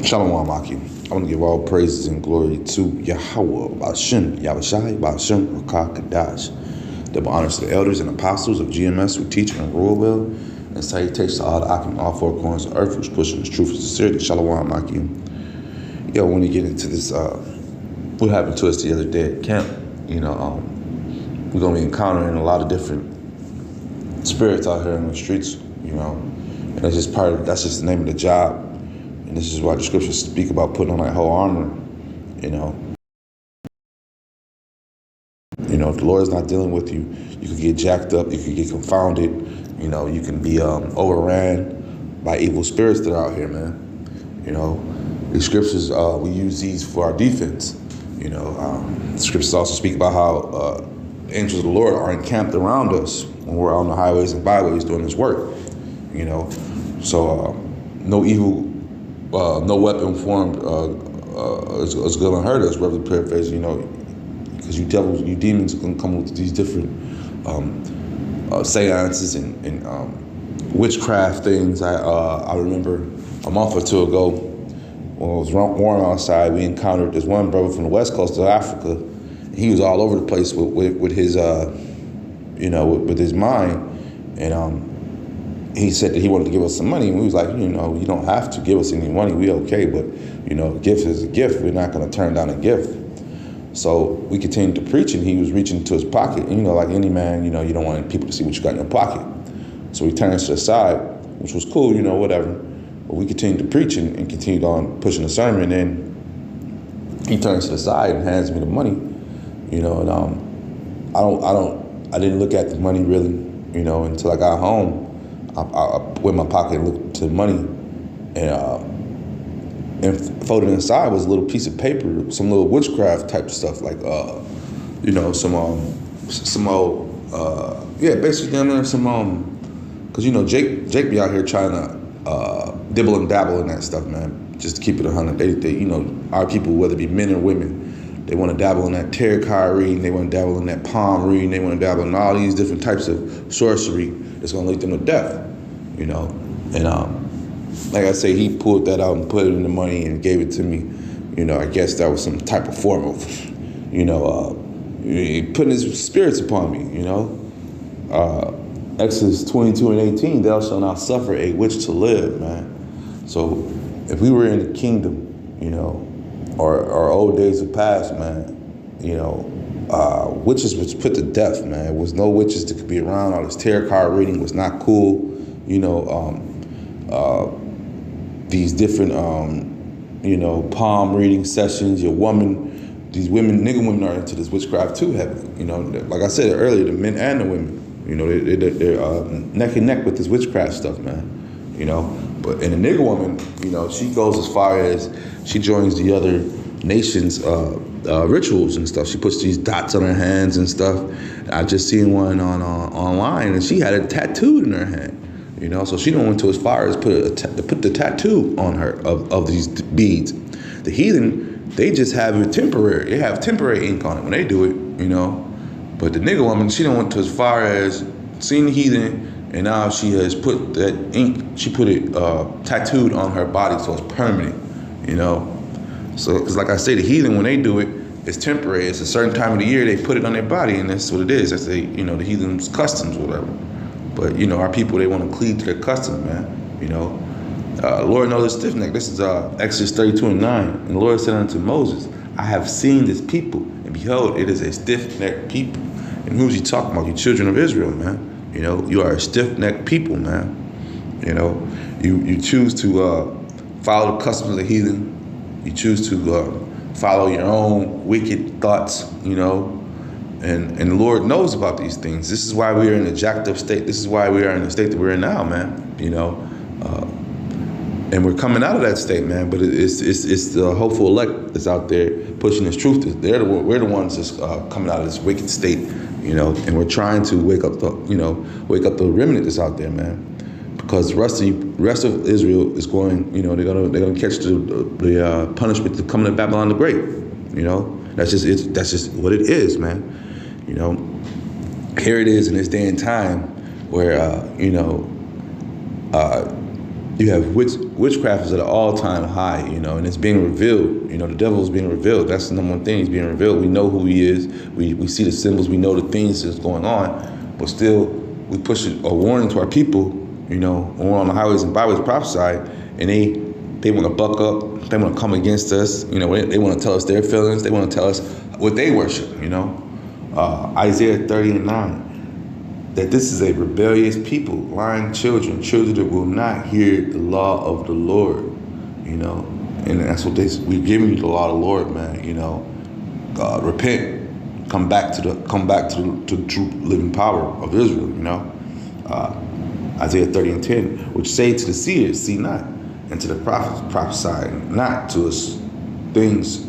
Shalom, Aki. I want to give all praises and glory to Yahweh, Bashem, Yahushai, Bashem, Rakah, Kadash. Double honors to the elders and apostles of GMS who teach and rule well. And salutations to all the Akim, all four corners of earth who's pushing this truth and sincerity. Shalom, Aki. Yo, when you get into this, what happened to us the other day at camp, we're going to be encountering a lot of different spirits out here in the streets, and that's just that's the name of the job. And this is why the scriptures speak about putting on that whole armor, if the Lord is not dealing with you, you could get jacked up, you could get confounded, you can be overran by evil spirits that are out here, man. The scriptures, we use these for our defense. The scriptures also speak about how angels of the Lord are encamped around us when we're on the highways and byways doing His work, So no evil, no weapon formed is going to hurt us, brother paraphrase, because you demons are going to come with these different seances and witchcraft things. I remember a month or two ago when it was warm outside, we encountered this one brother from the west coast of Africa. He was all over the place with his, with his mind, and he said that he wanted to give us some money, and we was like, you don't have to give us any money. We okay, but a gift is a gift. We're not going to turn down a gift. So we continued to preach, and he was reaching into his pocket. And, like any man, you don't want people to see what you got in your pocket. So he turned to the side, which was cool, whatever. But we continued to preach and continued on pushing the sermon. And he turns to the side and hands me the money, and I didn't look at the money really, until I got home. I went in my pocket and looked to the money, and folded inside was a little piece of paper, some little witchcraft type of stuff, like some old basically some because Jake be out here trying to dibble and dabble in that stuff, man, just to keep it 100. They our people, whether it be men or women, they want to dabble in that tarot card reading, they want to dabble in that palm reading, they want to dabble in all these different types of sorcery that's going to lead them to death, and like I say, he pulled that out and put it in the money and gave it to me. I guess that was some type of form of, putting his spirits upon me, Exodus 22 and 18, thou shalt not suffer a witch to live, man. So if we were in the kingdom, our old days have passed, man, witches was put to death, man. There was no witches that could be around. All this tarot card reading was not cool. These different, palm reading sessions. These nigga women are into this witchcraft too heavy. Like I said earlier, the men and the women, they're neck and neck with this witchcraft stuff, man. But in a nigga woman, she goes as far as she joins the other nations' rituals and stuff. She puts these dots on her hands and stuff. I just seen one online, and she had it tattooed in her hand. So she don't went to as far as put the tattoo on her of these beads. The heathen, they just have it temporary. They have temporary ink on it when they do it, But the nigga woman, she don't went to as far as seeing the heathen, and now she has put that ink. She put it tattooed on her body, so it's permanent. So, because like I say, the heathen, when they do it, it's temporary. It's a certain time of the year they put it on their body, and that's what it is. That's the heathen's customs, or whatever. But our people, they want to cleave to their customs, man. Lord knows it's stiff neck. This is Exodus 32 and 9. And the Lord said unto Moses, I have seen this people, and behold, it is a stiff-necked people. And who's he talking about? You children of Israel, man. You are a stiff-necked people, man. You choose to follow the customs of the heathen. You choose to follow your own wicked thoughts, and the Lord knows about these things. This is why we are in a jacked up state. This is why we are in the state that we're in now, man. And we're coming out of that state, man. But it's the hopeful elect that's out there pushing this truth. We're the ones that's coming out of this wicked state, and we're trying to wake up the remnant that's out there, man. Because the rest of Israel is going, they're gonna catch the punishment to coming to Babylon the Great. That's just what it is, man. Here it is in this day and time where You have witchcraft is at an all-time high, you know, and it's being revealed. You know, the devil is being revealed. That's the number one thing. He's being revealed. We know who he is. We see the symbols. We know the things that's going on, but still we push a warning to our people, you know, when we're on the highways and byways prophesied, and they want to buck up. They want to come against us. You know, they want to tell us their feelings. They want to tell us what they worship, you know. Isaiah 30:9. That this is a rebellious people, lying children that will not hear the law of the Lord, you know, and that's what we're giving you the law of the Lord, man, you know. Repent, come back to the true living power of Israel, you know. Isaiah 30:10, which say to the seers, see not, and to the prophets, prophesy not to us things.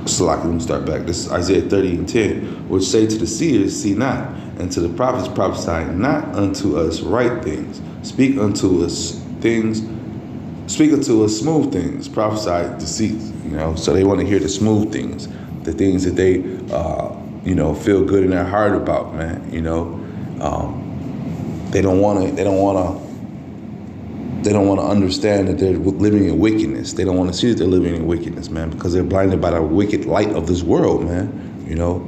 So let me start back. This is Isaiah 30:10, which say to the seers, see not, and to the prophets prophesy not unto us right things. Speak unto us smooth things. Prophesy deceits. You know, so they want to hear the smooth things, the things that they, you know, feel good in their heart about, man. You know, they don't want to understand that they're living in wickedness. They don't want to see that they're living in wickedness, man, because they're blinded by the wicked light of this world, man. You know,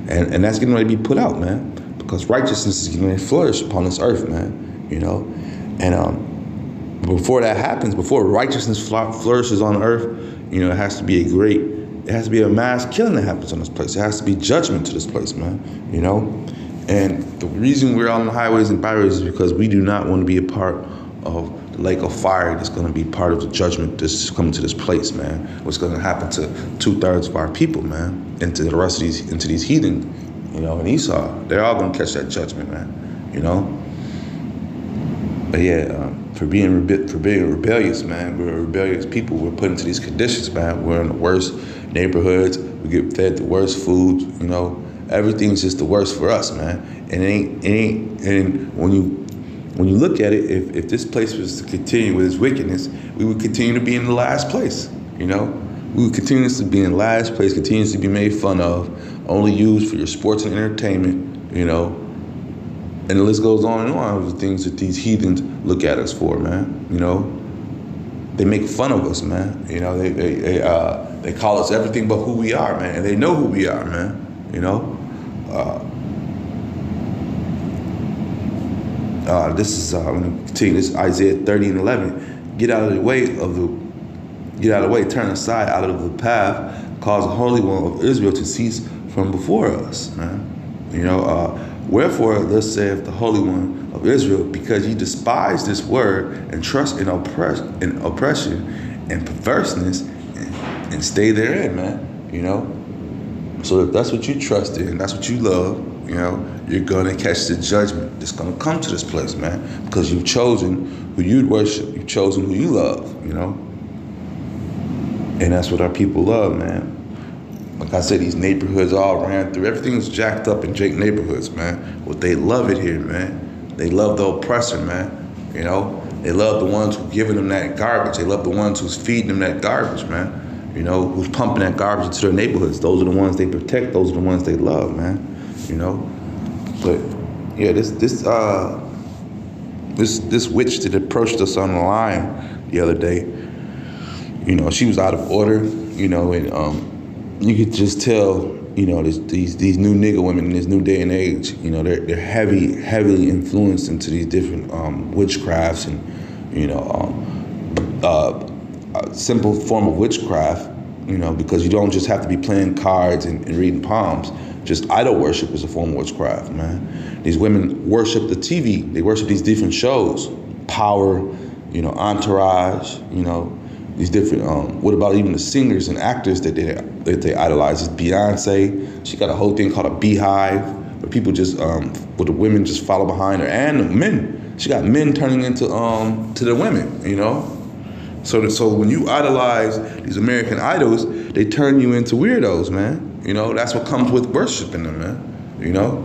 and that's getting ready to be put out, man. Because righteousness is going to flourish upon this earth, man, you know. And before that happens, before righteousness flourishes on earth, you know, it has to be a mass killing that happens on this place. It has to be judgment to this place, man, you know. And the reason we're on the highways and byways is because we do not want to be a part of the lake of fire that's going to be part of the judgment that's coming to this place, man. What's going to happen to 2/3 of our people, man, and to the rest of these heathen, you know, and Esau. They're all going to catch that judgment, man, you know. But yeah, for being rebellious, man, we're a rebellious people. We're put into these conditions, man. We're in the worst neighborhoods. We get fed the worst food, you know. Everything's just the worst for us, man. And it ain't. And when you look at it, if this place was to continue with its wickedness, we would continue to be in the last place, you know. We would continue to be in last place, continues to be made fun of, only used for your sports and entertainment, you know. And the list goes on and on with the things that these heathens look at us for, man. You know, they make fun of us, man. You know, they call us everything but who we are, man. And they know who we are, man. You know. This is I'm going to continue. This is Isaiah 30:11. Get out of the way, turn aside out of the path, cause the Holy One of Israel to cease from before us, man. You know, wherefore thus saith the Holy One of Israel, because ye despise this word and trust in oppression and perverseness and stay therein, man. You know. So if that's what you trust in, that's what you love, you know, you're going to catch the judgment that's going to come to this place, man, because you've chosen who you'd worship. You've chosen who you love, you know. And that's what our people love, man. Like I said, these neighborhoods all ran through. Everything's jacked up in Jake neighborhoods, man. Well, they love it here, man. They love the oppressor, man. You know, they love the ones who giving them that garbage. They love the ones who's feeding them that garbage, man. You know, who's pumping that garbage into their neighborhoods. Those are the ones they protect. Those are the ones they love, man. You know, but yeah, this witch that approached us on the line the other day, you know, she was out of order, you know, and you could just tell, you know, these new nigga women in this new day and age, you know, they're heavily influenced into these different witchcrafts and, you know, a simple form of witchcraft, you know, because you don't just have to be playing cards and reading palms. Just idol worship is a form of witchcraft, man. These women worship the TV. They worship these different shows, Power, you know, Entourage, you know, these different. What about even the singers and actors that they idolize? It's Beyonce. She got a whole thing called a Beehive, where people just, where the women just follow behind her, and the men. She got men turning into to the women, you know. So when you idolize these American idols, they turn you into weirdos, man. You know, that's what comes with worshiping them, man. You know?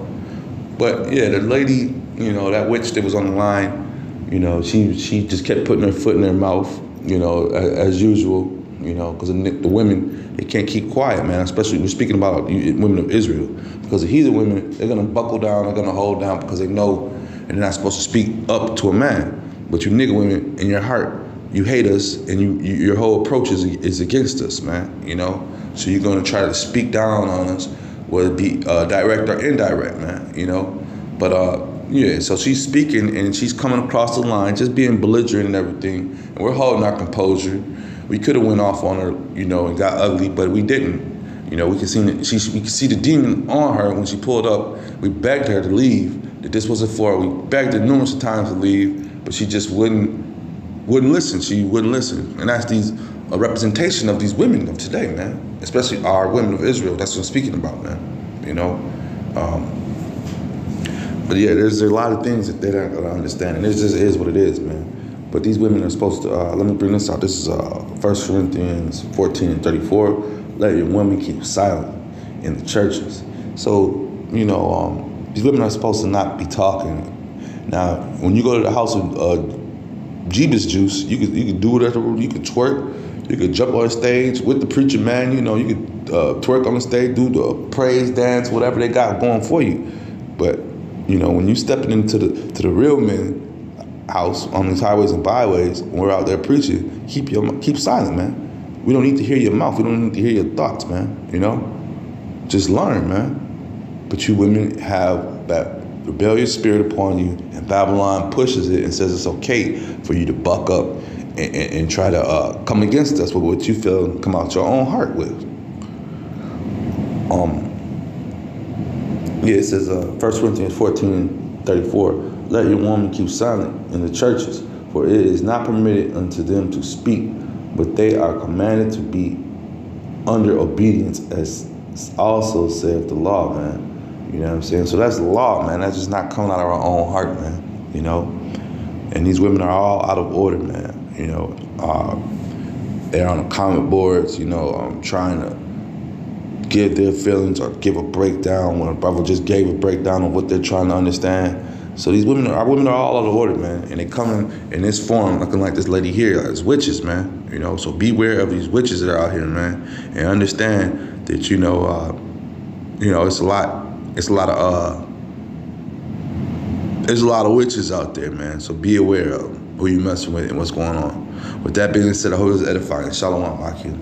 But yeah, the lady, you know, that witch that was on the line, you know, she just kept putting her foot in her mouth, you know, as usual, you know, because the women, they can't keep quiet, man. Especially, we're speaking about women of Israel. Because the heathen women, they're going to buckle down, they're going to hold down because they know and they're not supposed to speak up to a man. But you nigga women, in your heart, you hate us, and your whole approach is against us, man. You know, so you're gonna try to speak down on us, whether it be direct or indirect, man. You know, but yeah. So she's speaking and she's coming across the line, just being belligerent and everything, and we're holding our composure. We could have went off on her, you know, and got ugly, but we didn't. You know, we could see the demon on her when she pulled up. We begged her to leave, that this wasn't for her. We begged her numerous times to leave, but she just wouldn't listen. She wouldn't listen. And that's a representation of these women of today, man. Especially our women of Israel. That's what I'm speaking about, man. You know? But yeah, there's a lot of things that they don't understand. And it just is what it is, man. But these women are supposed to, let me bring this out. This is 1 Corinthians 14:34. Let your women keep silent in the churches. So, you know, these women are supposed to not be talking. Now, when you go to the house of Jeebus Juice, you could do whatever. You could twerk. You could jump on stage with the preacher man. You know, you could twerk on the stage, do the praise dance, whatever they got going for you. But, you know, when you stepping into the real men house on these highways and byways, when we're out there preaching, keep silent, man. We don't need to hear your mouth. We don't need to hear your thoughts, man. You know, just learn, man. But you women have that rebellious spirit upon you, and Babylon pushes it and says it's okay for you to buck up and try to come against us with what you feel come out your own heart with. Yeah, it says 1 Corinthians 14:34. Let your woman keep silent in the churches, for it is not permitted unto them to speak, but they are commanded to be under obedience, as also saith the law, man. You know what I'm saying? So that's the law, man. That's just not coming out of our own heart, man. You know? And these women are all out of order, man. You know? They're on the comment boards, you know, trying to give their feelings or give a breakdown when a brother just gave a breakdown of what they're trying to understand. So our women are all out of order, man. And they come in this form looking like this lady here, as witches, man. You know, so beware of these witches that are out here, man. And understand that, it's there's a lot of witches out there, man. So be aware of who you messing with and what's going on. With that being said, I hope it was edifying. Shalom, Akim.